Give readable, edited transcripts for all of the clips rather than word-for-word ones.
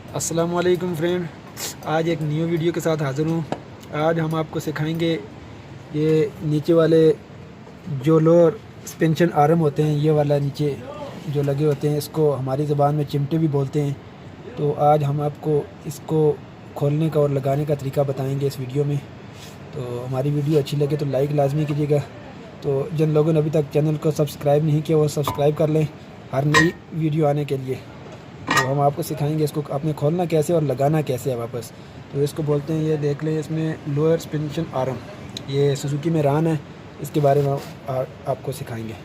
अस्सलामुअलैकुम फ्रेंड, आज एक न्यू वीडियो के साथ हाज़िर हूँ। आज हम आपको सिखाएंगे ये नीचे वाले जो लोअर सस्पेंशन आर्म होते हैं, ये वाला नीचे जो लगे होते हैं, इसको हमारी ज़बान में चिमटे भी बोलते हैं। तो आज हम आपको इसको खोलने का और लगाने का तरीका बताएंगे इस वीडियो में। तो हमारी वीडियो अच्छी लगे तो लाइक लाजमी कीजिएगा। तो जिन लोगों ने अभी तक चैनल को सब्सक्राइब नहीं किया वो सब्सक्राइब कर लें हर नई वीडियो आने के लिए। तो हम आपको सिखाएंगे इसको आपने खोलना कैसे और लगाना कैसे है वापस। तो इसको बोलते हैं, ये देख लें, इसमें लोअर सस्पेंशन आर्म, ये सुजुकी में रान है, इसके बारे में आपको सिखाएंगे।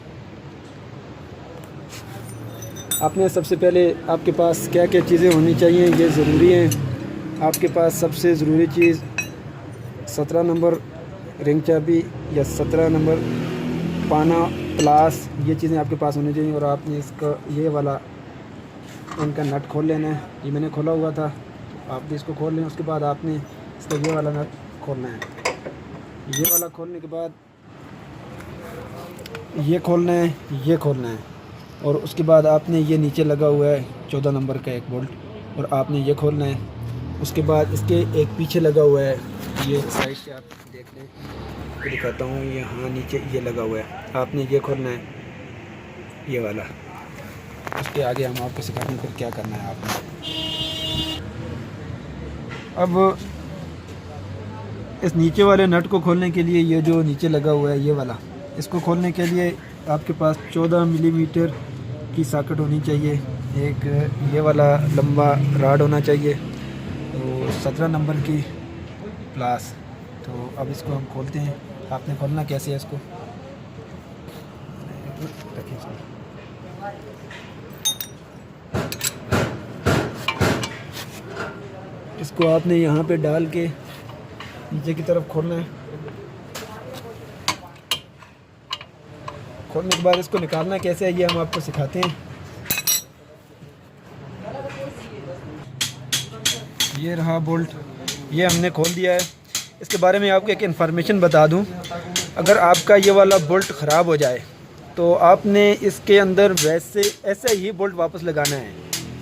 आपने सबसे पहले आपके पास क्या क्या चीज़ें होनी चाहिए, ये ज़रूरी हैं। आपके पास सबसे ज़रूरी चीज़ 17 नंबर रिंग चाबी या 17 नंबर पाना प्लास, ये चीज़ें आपके पास होनी चाहिए। और आपने इसका ये वाला इनका नट खोल लेना है, ये मैंने खोला हुआ था, तो आप भी इसको खोल लें। उसके बाद आपने इसका ये वाला नट खोलना है, ये वाला खोलने के बाद ये खोलना है, ये खोलना है। और उसके बाद आपने ये नीचे लगा हुआ है 14 नंबर का एक बोल्ट, और आपने ये खोलना है। उसके बाद इसके एक पीछे लगा हुआ है, ये साइड से आप देख लें, तो दिखाता हूँ, ये हाँ नीचे ये लगा हुआ है, आपने ये खोलना है, ये वाला। उसके आगे हम आपको सिखाएंगे फिर क्या करना है आपने। अब इस नीचे वाले नट को खोलने के लिए ये जो नीचे लगा हुआ है ये वाला, इसको खोलने के लिए आपके पास 14 मिलीमीटर की सॉकेट होनी चाहिए, एक ये वाला लंबा राड होना चाहिए, तो 17 नंबर की प्लास। तो अब इसको हम खोलते हैं। आपने खोलना कैसे है इसको, रखिए इसको। इसको आपने यहाँ पे डाल के नीचे की तरफ खोलना है। खोलने के बाद इसको निकालना कैसे है ये हम आपको सिखाते हैं। ये रहा बोल्ट, ये हमने खोल दिया है। इसके बारे में आपको एक इन्फॉर्मेशन बता दूं, अगर आपका ये वाला बोल्ट ख़राब हो जाए तो आपने इसके अंदर ऐसे ही बोल्ट वापस लगाना है।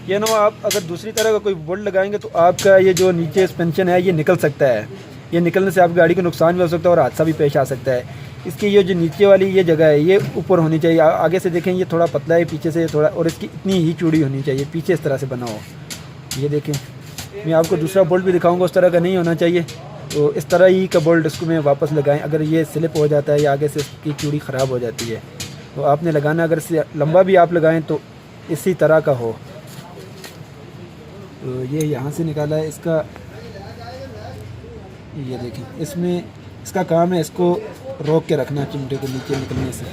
ये ना आप अगर दूसरी तरह का कोई बोल्ट लगाएंगे तो आपका ये जो नीचे सस्पेंशन है ये निकल सकता है। ये निकलने से आपकी गाड़ी को नुकसान भी हो सकता है और हादसा भी पेश आ सकता है। इसकी ये जो नीचे वाली ये जगह है ये ऊपर होनी चाहिए। आगे से देखें ये थोड़ा पतला है, पीछे से थोड़ा, और इसकी इतनी ही चौड़ी होनी चाहिए, पीछे इस तरह से बना हो। ये देखें, मैं आपको दूसरा बोल्ट भी दिखाऊंगा, उस तरह का नहीं होना चाहिए। तो इस तरह ही का बोल्ट इसको में वापस लगाएं। अगर ये स्लिप हो जाता है या आगे से इसकी चूड़ी ख़राब हो जाती है तो आपने लगाना, अगर इससे लंबा भी आप लगाएं तो इसी तरह का हो। तो ये यहाँ से निकाला है इसका, ये देखें, इसमें इसका काम है इसको रोक के रखना चिमटे को नीचे निकलने से।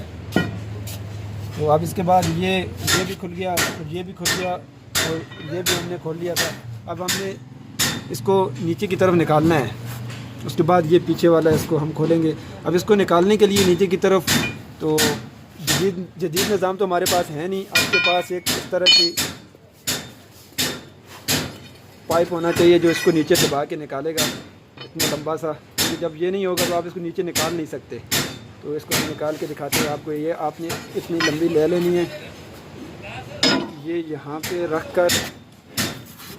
तो अब इसके बाद ये भी खुल गया और ये भी खुल गया और ये भी हमने खोल लिया था। अब हमने इसको नीचे की तरफ निकालना है। उसके बाद ये पीछे वाला इसको हम खोलेंगे। अब इसको निकालने के लिए नीचे की तरफ तो जदीद निज़ाम तो हमारे पास है नहीं। आपके पास एक इस तरह की पाइप होना चाहिए जो इसको नीचे दबा के निकालेगा, इतना लंबा सा। क्योंकि जब ये नहीं होगा तो आप इसको नीचे निकाल नहीं सकते। तो इसको हम निकाल के दिखाते हैं आपको। ये आपने इतनी लंबी ले लेनी है, ये यहाँ पे रख कर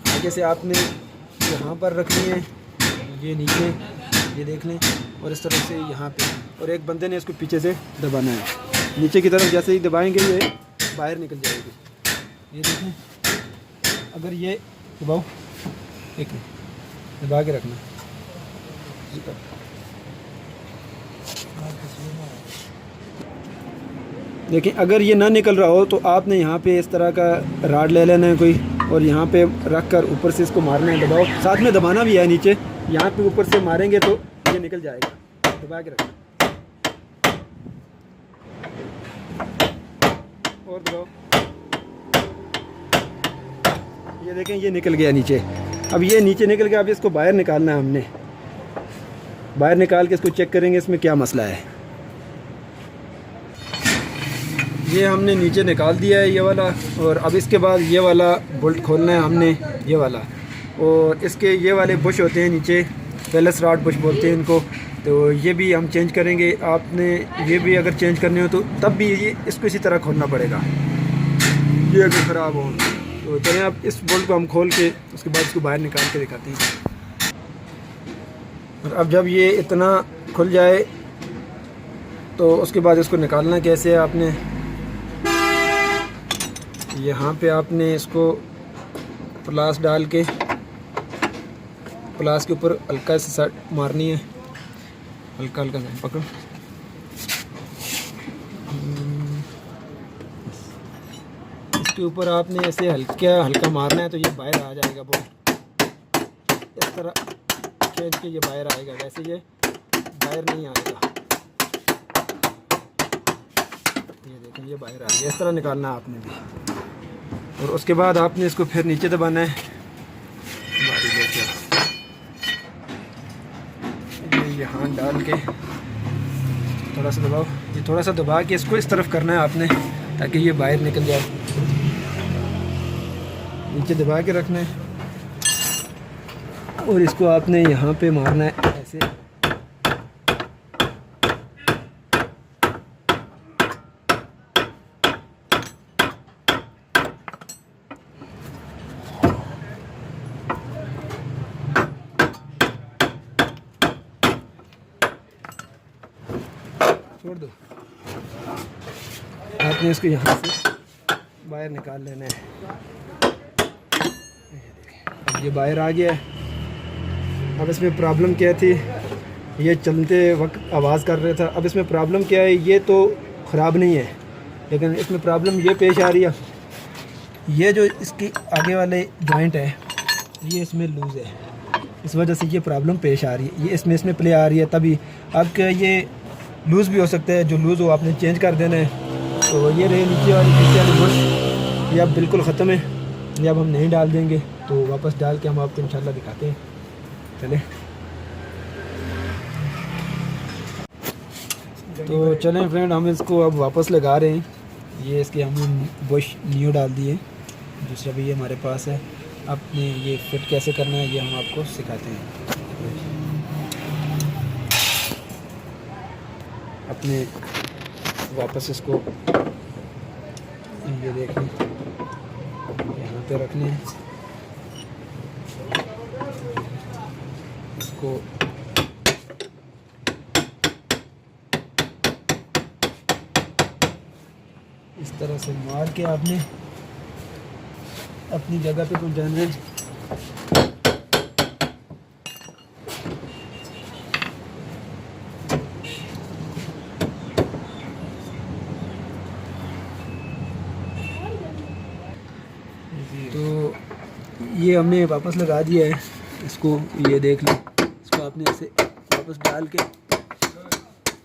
आगे से आपने यहाँ पर रखनी है, ये नीचे, ये देख लें, और इस तरह से यहाँ पे, और एक बंदे ने इसको पीछे से दबाना है। नीचे की तरफ जैसे ही दबाएंगे ये बाहर निकल जाएगी। ये देखें, अगर ये दबाओ, एक दबा के रखना। देखिए, अगर ये ना निकल रहा हो तो आपने यहाँ पे इस तरह का राड ले लेना है कोई, और यहाँ पे रख कर ऊपर से इसको मारना है, दबाओ। साथ में दबाना भी है नीचे, यहाँ पे ऊपर से मारेंगे तो ये निकल जाएगा। दबा के रखना और दबाओ। ये देखें, ये निकल गया नीचे। अब ये नीचे निकल गया, अब इसको बाहर निकालना है हमने। बाहर निकाल के इसको चेक करेंगे इसमें क्या मसला है। ये हमने नीचे निकाल दिया है ये वाला, और अब इसके बाद ये वाला बोल्ट खोलना है हमने, ये वाला। और इसके ये वाले बुश होते हैं नीचे, पेलस रॉड बुश बोलते हैं इनको, तो ये भी हम चेंज करेंगे। आपने ये भी अगर चेंज करने हो तो तब भी ये इसको इसी तरह खोलना पड़ेगा, ये अगर ख़राब हो तो चलिए आप इस बोल्ट को हम खोल के उसके बाद इसको बाहर निकाल के दिखाते हैं। और अब जब ये इतना खुल जाए तो उसके बाद इसको निकालना कैसे है, आपने यहाँ पे आपने इसको प्लास डाल के प्लास के ऊपर हल्का से सट मारनी है, हल्का हल्का से पकड़। इसके ऊपर आपने ऐसे हल्का हल्का मारना है तो ये बाहर आ जाएगा बोल्ट। इस तरह खींच के ये बाहर आएगा, वैसे ये बाहर नहीं आएगा। ये देखें ये बाहर आ गया। इस तरह निकालना है आपने भी। और उसके बाद आपने इसको फिर नीचे दबाना है, बारी लेके ये हाथ डाल के थोड़ा सा दबाओ। ये थोड़ा सा दबा के इसको इस तरफ करना है आपने ताकि ये बाहर निकल जाए। नीचे दबा के रखना है और इसको आपने यहाँ पे मारना है ऐसे। छोड़ दो। आपने इसको यहाँ से बाहर निकाल लेना है। अब ये बाहर आ गया है। अब इसमें प्रॉब्लम क्या थी, ये चलते वक्त आवाज़ कर रहा था। अब इसमें प्रॉब्लम क्या है, ये तो ख़राब नहीं है लेकिन इसमें प्रॉब्लम ये पेश आ रही है, ये जो इसकी आगे वाले जॉइंट है ये इसमें लूज़ है, इस वजह से ये प्रॉब्लम पेश आ रही है। ये इसमें प्ले आ रही है तभी। अब क्या ये लूज़ भी हो सकता है, जो लूज़ हो आपने चेंज कर देना है। तो ये रहे नीचे वाली पीछे वाली बुश, ये अब बिल्कुल ख़त्म है। ये अब हम नहीं डाल देंगे, तो वापस डाल के हम आपको इंशाल्लाह दिखाते हैं। चलें तो चलें फ्रेंड, हम इसको अब वापस लगा रहे हैं। ये इसके हम बुश न्यू डाल दिए, दूसरा भी ये हमारे पास है। आपने ये फिट कैसे करना है ये हम आपको सिखाते हैं। अपने वापस इसको ये देखें यहाँ पे रखने हैं, इसको इस तरह से मार के आपने अपनी जगह पे पहुंचाना है। तो ये हमने वापस लगा दिया है इसको, ये देख लो। इसको आपने ऐसे वापस डाल के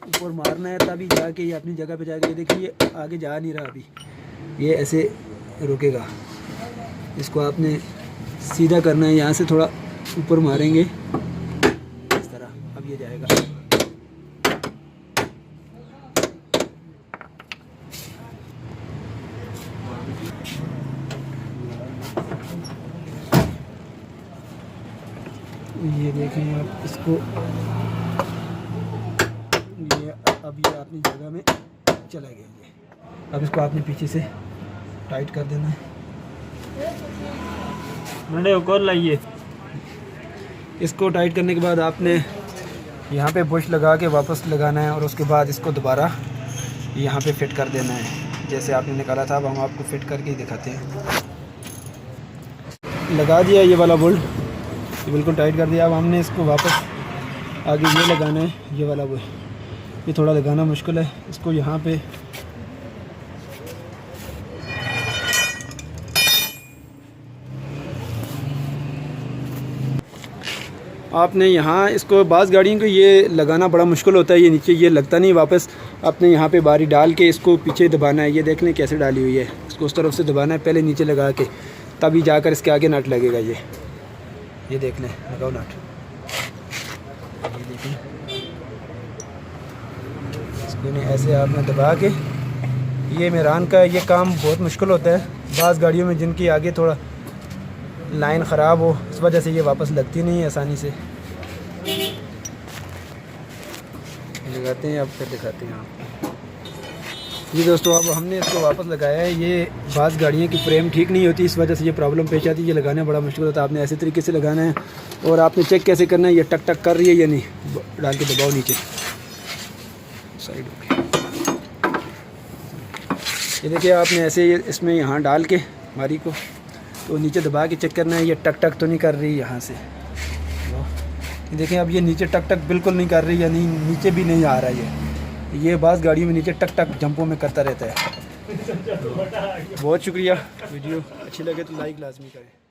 ऊपर मारना है तभी जाके ये अपनी जगह पे जाके। ये देखिए ये आगे जा नहीं रहा, अभी ये ऐसे रुकेगा। इसको आपने सीधा करना है, यहाँ से थोड़ा ऊपर मारेंगे इस तरह, अब ये जाएगा। ये देखें आप इसको, ये अब ये अपनी जगह में चला गया ये। अब इसको आपने पीछे से टाइट कर देना है। मैंने और लाइए। इसको टाइट करने के बाद आपने यहाँ पे बुश लगा के वापस लगाना है और उसके बाद इसको दोबारा यहाँ पे फिट कर देना है जैसे आपने निकाला था। अब हम आपको फिट करके ही दिखाते हैं। लगा दिया ये वाला बोल्ट, ये बिल्कुल टाइट कर दिया। अब हमने इसको वापस आगे ये लगाना है, ये वाला वो, ये थोड़ा लगाना मुश्किल है। इसको यहाँ पे आपने यहाँ इसको, बाज़ गाड़ियों को ये लगाना बड़ा मुश्किल होता है, ये नीचे ये लगता नहीं वापस। आपने यहाँ पे बारी डाल के इसको पीछे दबाना है। ये देख लें कैसे डाली हुई है, इसको उस तरफ से दबाना है पहले नीचे लगा के, तभी जाकर इसके आगे नट लगेगा। ये देख लें, लगाओ नट। ये देखें, इसको नहीं ऐसे आपने दबा के, ये मेरान का ये काम बहुत मुश्किल होता है। बाज़ गाड़ियों में जिनकी आगे थोड़ा लाइन ख़राब हो, इस वजह से ये वापस लगती नहीं है आसानी से। लगाते हैं, अब फिर दिखाते हैं आपको। जी दोस्तों, अब हमने इसको वापस लगाया है। ये बाज़ गाड़ियों की फ्रेम ठीक नहीं होती, इस वजह से ये प्रॉब्लम पेश आती है। ये लगाना बड़ा मुश्किल होता है। आपने ऐसे तरीके से लगाना है और आपने चेक कैसे करना है ये टक टक कर रही है या नहीं, डाल के दबाओ नीचे साइड में। ये देखिए, आपने ऐसे इसमें यहाँ डाल के मारी को तो नीचे दबा के चेक करना है ये टक टक तो नहीं कर रही यहाँ से। ये देखें, अब ये नीचे टक टक बिल्कुल नहीं कर रही, या नहीं नीचे भी नहीं आ रहा है। ये बाज़ गाड़ियों में नीचे टक टक जंपों में करता रहता है। बहुत शुक्रिया। वीडियो अच्छी लगे तो लाइक लाजमी करें।